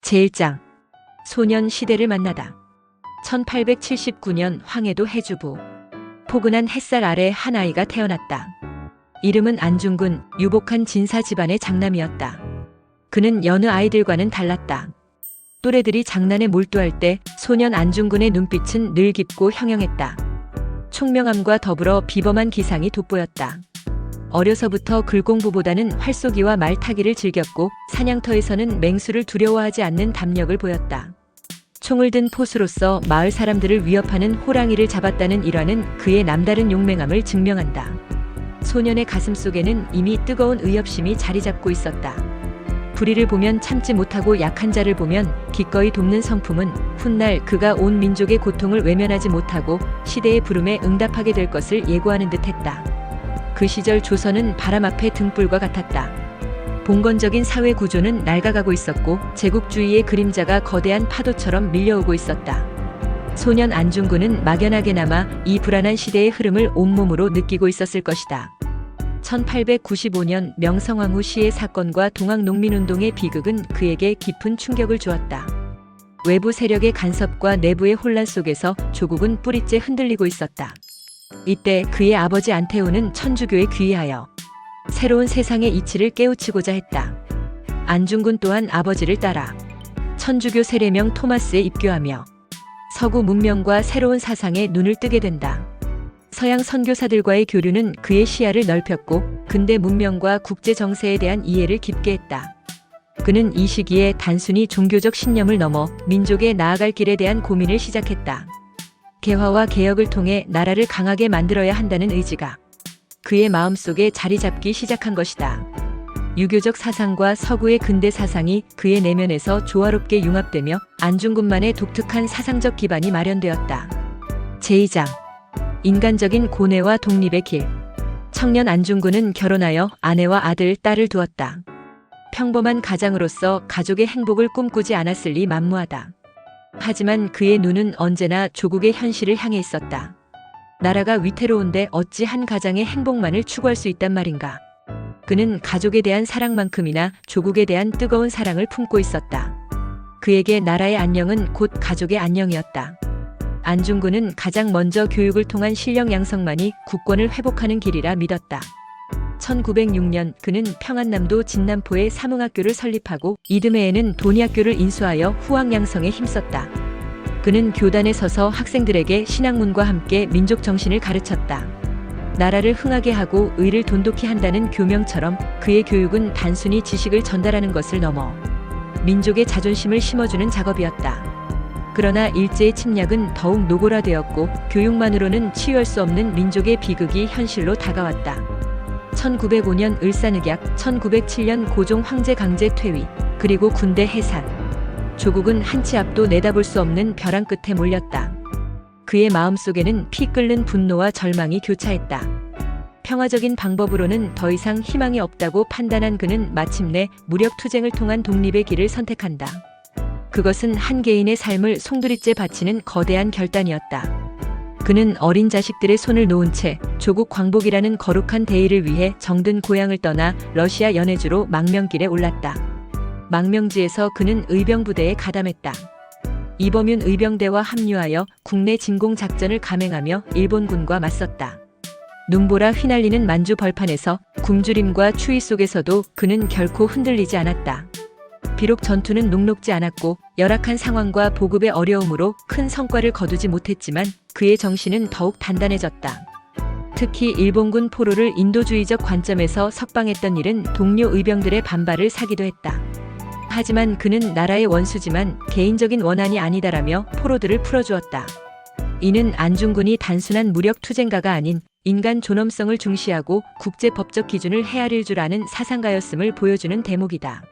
제1장 소년 시대를 만나다. 1879년 황해도 해주부. 포근한 햇살 아래 한 아이가 태어났다. 이름은 안중근, 유복한 진사 집안의 장남이었다. 그는 여느 아이들과는 달랐다. 또래들이 장난에 몰두할 때 소년 안중근의 눈빛은 늘 깊고 형형했다. 총명함과 더불어 비범한 기상이 돋보였다. 어려서부터 글공부보다는 활쏘기와 말타기를 즐겼고 사냥터에서는 맹수를 두려워하지 않는 담력을 보였다. 총을 든 포수로서 마을 사람들을 위협하는 호랑이를 잡았다는 일화는 그의 남다른 용맹함을 증명한다. 소년의 가슴 속에는 이미 뜨거운 의협심이 자리 잡고 있었다. 불의를 보면 참지 못하고 약한 자를 보면 기꺼이 돕는 성품은 훗날 그가 온 민족의 고통을 외면하지 못하고 시대의 부름에 응답하게 될 것을 예고하는 듯했다. 그 시절 조선은 바람 앞에 등불과 같았다. 봉건적인 사회 구조는 낡아가고 있었고 제국주의의 그림자가 거대한 파도처럼 밀려오고 있었다. 소년 안중근은 막연하게나마 이 불안한 시대의 흐름을 온몸으로 느끼고 있었을 것이다. 1895년 명성황후 시의 사건과 동학농민운동의 비극은 그에게 깊은 충격을 주었다. 외부 세력의 간섭과 내부의 혼란 속에서 조국은 뿌리째 흔들리고 있었다. 이때 그의 아버지 안태우는 천주교에 귀의하여 새로운 세상의 이치를 깨우치고자 했다. 안중근 또한 아버지를 따라 천주교 세례명 토마스에 입교하며 서구 문명과 새로운 사상에 눈을 뜨게 된다. 서양 선교사들과의 교류는 그의 시야를 넓혔고 근대 문명과 국제 정세에 대한 이해를 깊게 했다. 그는 이 시기에 단순히 종교적 신념을 넘어 민족의 나아갈 길에 대한 고민을 시작했다. 개화와 개혁을 통해 나라를 강하게 만들어야 한다는 의지가 그의 마음속에 자리 잡기 시작한 것이다. 유교적 사상과 서구의 근대 사상이 그의 내면에서 조화롭게 융합되며 안중근만의 독특한 사상적 기반이 마련되었다. 제2장 인간적인 고뇌와 독립의 길. 청년 안중근은 결혼하여 아내와 아들, 딸을 두었다. 평범한 가장으로서 가족의 행복을 꿈꾸지 않았을 리 만무하다. 하지만 그의 눈은 언제나 조국의 현실을 향해 있었다. 나라가 위태로운데 어찌 한 가장의 행복만을 추구할 수 있단 말인가. 그는 가족에 대한 사랑만큼이나 조국에 대한 뜨거운 사랑을 품고 있었다. 그에게 나라의 안녕은 곧 가족의 안녕이었다. 안중근은 가장 먼저 교육을 통한 실력 양성만이 국권을 회복하는 길이라 믿었다. 1906년 그는 평안남도 진남포에 사문학교를 설립하고 이듬해에는 돈이학교를 인수하여 후학 양성에 힘썼다. 그는 교단에 서서 학생들에게 신학문과 함께 민족 정신을 가르쳤다. 나라를 흥하게 하고 의를 돈독히 한다는 교명처럼 그의 교육은 단순히 지식을 전달하는 것을 넘어 민족의 자존심을 심어주는 작업이었다. 그러나 일제의 침략은 더욱 노골화되었고 교육만으로는 치유할 수 없는 민족의 비극이 현실로 다가왔다. 1905년 을사늑약, 1907년 고종 황제 강제 퇴위, 그리고 군대 해산. 조국은 한 치 앞도 내다볼 수 없는 벼랑 끝에 몰렸다. 그의 마음속에는 피 끓는 분노와 절망이 교차했다. 평화적인 방법으로는 더 이상 희망이 없다고 판단한 그는 마침내 무력 투쟁을 통한 독립의 길을 선택한다. 그것은 한 개인의 삶을 송두리째 바치는 거대한 결단이었다. 그는 어린 자식들의 손을 놓은 채 조국 광복이라는 거룩한 대의를 위해 정든 고향을 떠나 러시아 연해주로 망명길에 올랐다. 망명지에서 그는 의병부대에 가담했다. 이범윤 의병대와 합류하여 국내 진공작전을 감행하며 일본군과 맞섰다. 눈보라 휘날리는 만주 벌판에서 굶주림과 추위 속에서도 그는 결코 흔들리지 않았다. 비록 전투는 녹록지 않았고 열악한 상황과 보급의 어려움으로 큰 성과를 거두지 못했지만 그의 정신은 더욱 단단해졌다. 특히 일본군 포로를 인도주의적 관점에서 석방했던 일은 동료 의병들의 반발을 사기도 했다. 하지만 그는 나라의 원수지만 개인적인 원한이 아니다라며 포로들을 풀어주었다. 이는 안중근이 단순한 무력 투쟁가가 아닌 인간 존엄성을 중시하고 국제법적 기준을 헤아릴 줄 아는 사상가였음을 보여주는 대목이다.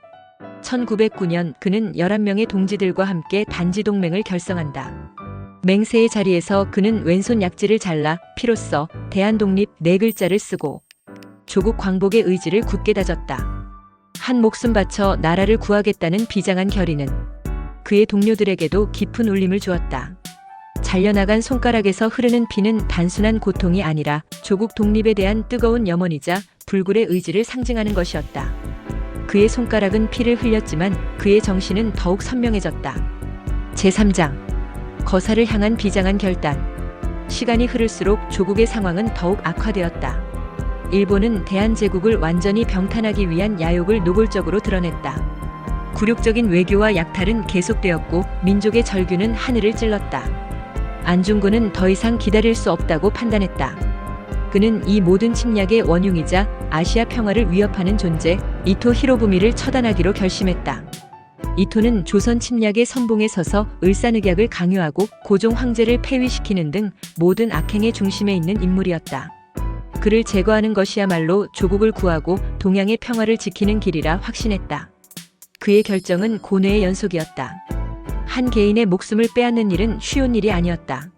1909년 그는 11명의 동지들과 함께 단지동맹을 결성한다. 맹세의 자리에서 그는 왼손 약지를 잘라 피로써 대한독립 4글자를 쓰고 조국 광복의 의지를 굳게 다졌다. 한 목숨 바쳐 나라를 구하겠다는 비장한 결의는 그의 동료들에게도 깊은 울림을 주었다. 잘려나간 손가락에서 흐르는 피는 단순한 고통이 아니라 조국 독립에 대한 뜨거운 염원이자 불굴의 의지를 상징하는 것이었다. 그의 손가락은 피를 흘렸지만 그의 정신은 더욱 선명해졌다. 제3장. 거사를 향한 비장한 결단. 시간이 흐를수록 조국의 상황은 더욱 악화되었다. 일본은 대한제국을 완전히 병탄하기 위한 야욕을 노골적으로 드러냈다. 굴욕적인 외교와 약탈은 계속되었고 민족의 절규는 하늘을 찔렀다. 안중근은 더 이상 기다릴 수 없다고 판단했다. 그는 이 모든 침략의 원흉이자 아시아 평화를 위협하는 존재 이토 히로부미를 처단하기로 결심했다. 이토는 조선 침략의 선봉에 서서 을사늑약을 강요하고 고종 황제를 폐위시키는 등 모든 악행의 중심에 있는 인물이었다. 그를 제거하는 것이야말로 조국을 구하고 동양의 평화를 지키는 길이라 확신했다. 그의 결정은 고뇌의 연속이었다. 한 개인의 목숨을 빼앗는 일은 쉬운 일이 아니었다.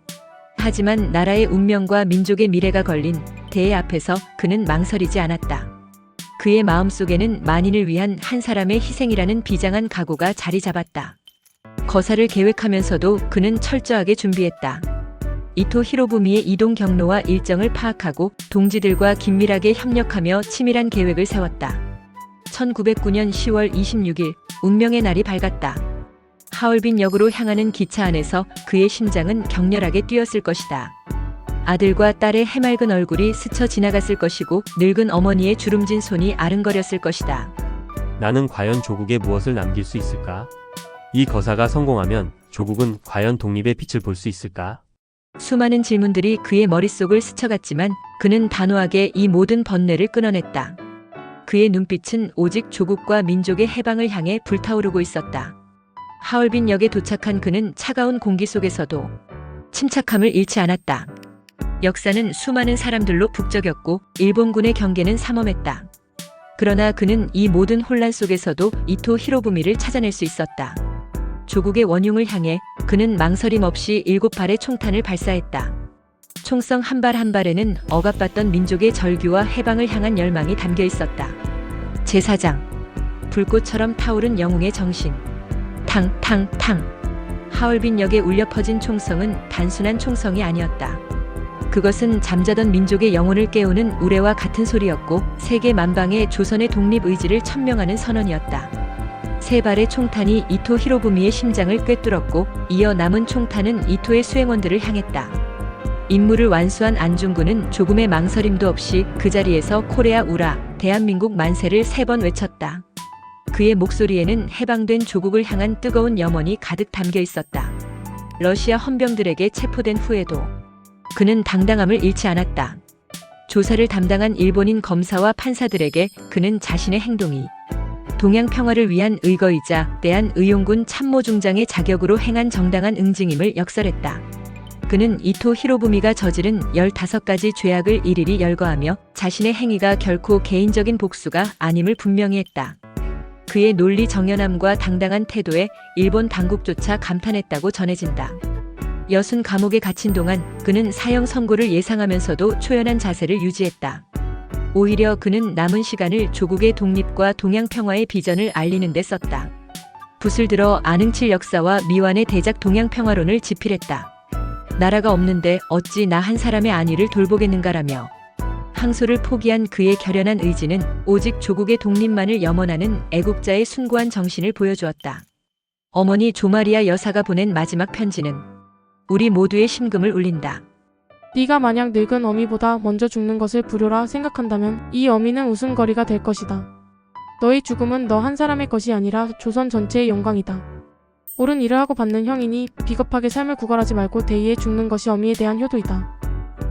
하지만 나라의 운명과 민족의 미래가 걸린 대해 앞에서 그는 망설이지 않았다. 그의 마음속에는 만인을 위한 한 사람의 희생이라는 비장한 각오가 자리 잡았다. 거사를 계획하면서도 그는 철저하게 준비했다. 이토 히로부미의 이동 경로와 일정을 파악하고 동지들과 긴밀하게 협력하며 치밀한 계획을 세웠다. 1909년 10월 26일 운명의 날이 밝았다. 하얼빈역으로 향하는 기차 안에서 그의 심장은 격렬하게 뛰었을 것이다. 아들과 딸의 해맑은 얼굴이 스쳐 지나갔을 것이고 늙은 어머니의 주름진 손이 아른거렸을 것이다. 나는 과연 조국에 무엇을 남길 수 있을까? 이 거사가 성공하면 조국은 과연 독립의 빛을 볼 수 있을까? 수많은 질문들이 그의 머릿속을 스쳐갔지만 그는 단호하게 이 모든 번뇌를 끊어냈다. 그의 눈빛은 오직 조국과 민족의 해방을 향해 불타오르고 있었다. 하얼빈역에 도착한 그는 차가운 공기 속에서도 침착함을 잃지 않았다. 역사는 수많은 사람들로 북적였고 일본군의 경계는 삼엄했다. 그러나 그는 이 모든 혼란 속에서도 이토 히로부미를 찾아낼 수 있었다. 조국의 원흉을 향해 그는 망설임 없이 7발의 총탄을 발사했다. 총성 한 발 한 발에는 억압받던 민족의 절규와 해방을 향한 열망이 담겨 있었다. 제4장. 불꽃처럼 타오른 영웅의 정신. 탕탕탕. 하얼빈역에 울려 퍼진 총성은 단순한 총성이 아니었다. 그것은 잠자던 민족의 영혼을 깨우는 우레와 같은 소리였고 세계 만방의 조선의 독립 의지를 천명하는 선언이었다. 3발의 총탄이 이토 히로부미의 심장을 꿰뚫었고 이어 남은 총탄은 이토의 수행원들을 향했다. 임무를 완수한 안중근은 조금의 망설임도 없이 그 자리에서 코레아 우라, 대한민국 만세를 3번 외쳤다. 그의 목소리에는 해방된 조국을 향한 뜨거운 염원이 가득 담겨 있었다. 러시아 헌병들에게 체포된 후에도 그는 당당함을 잃지 않았다. 조사를 담당한 일본인 검사와 판사들에게 그는 자신의 행동이 동양 평화를 위한 의거이자 대한의용군 참모중장의 자격으로 행한 정당한 응징임을 역설했다. 그는 이토 히로부미가 저지른 15가지 죄악을 일일이 열거하며 자신의 행위가 결코 개인적인 복수가 아님을 분명히 했다. 그의 논리 정연함과 당당한 태도에 일본 당국조차 감탄했다고 전해진다. 여순 감옥에 갇힌 동안 그는 사형 선고를 예상하면서도 초연한 자세를 유지했다. 오히려 그는 남은 시간을 조국의 독립과 동양 평화의 비전을 알리는 데 썼다. 붓을 들어 안흥칠 역사와 미완의 대작 동양 평화론을 집필했다. 나라가 없는데 어찌 나 한 사람의 안위를 돌보겠는가라며 항소를 포기한 그의 결연한 의지는 오직 조국의 독립만을 염원하는 애국자의 숭고한 정신을 보여주었다. 어머니 조마리아 여사가 보낸 마지막 편지는 우리 모두의 심금을 울린다. 네가 만약 늙은 어미보다 먼저 죽는 것을 불효라 생각한다면 이 어미는 웃음거리가 될 것이다. 너의 죽음은 너 한 사람의 것이 아니라 조선 전체의 영광이다. 옳은 일을 하고 받는 형이니 비겁하게 삶을 구걸하지 말고 대의에 죽는 것이 어미에 대한 효도이다.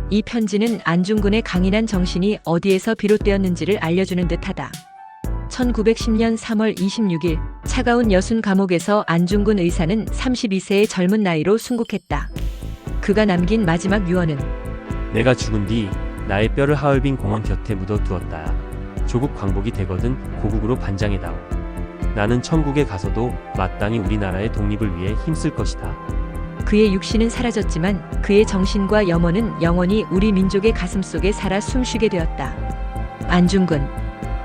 이 편지는 안중근의 강인한 정신이 어디에서 비롯되었는지를 알려주는 듯하다. 1910년 3월 26일 차가운 여순 감옥에서 안중근 의사는 32세의 젊은 나이로 순국했다. 그가 남긴 마지막 유언은 내가 죽은 뒤 나의 뼈를 하얼빈 공원 곁에 묻어두었다. 조국 광복이 되거든 고국으로 반장해다오. 나는 천국에 가서도 마땅히 우리나라의 독립을 위해 힘쓸 것이다. 그의 육신은 사라졌지만 그의 정신과 염원은 영원히 우리 민족의 가슴속에 살아 숨쉬게 되었다. 안중근.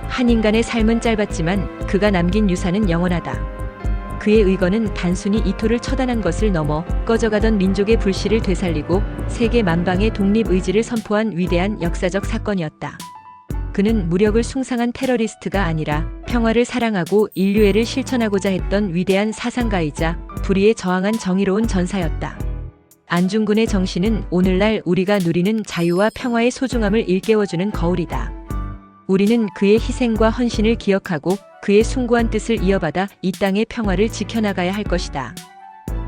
한 인간의 삶은 짧았지만 그가 남긴 유산은 영원하다. 그의 의거는 단순히 이토를 처단한 것을 넘어 꺼져가던 민족의 불씨를 되살리고 세계 만방의 독립 의지를 선포한 위대한 역사적 사건이었다. 그는 무력을 숭상한 테러리스트가 아니라 평화를 사랑하고 인류애를 실천하고자 했던 위대한 사상가이자 불의에 저항한 정의로운 전사였다. 안중근의 정신은 오늘날 우리가 누리는 자유와 평화의 소중함을 일깨워주는 거울이다. 우리는 그의 희생과 헌신을 기억하고 그의 숭고한 뜻을 이어받아 이 땅의 평화를 지켜나가야 할 것이다.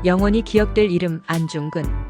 영원히 기억될 이름 안중근.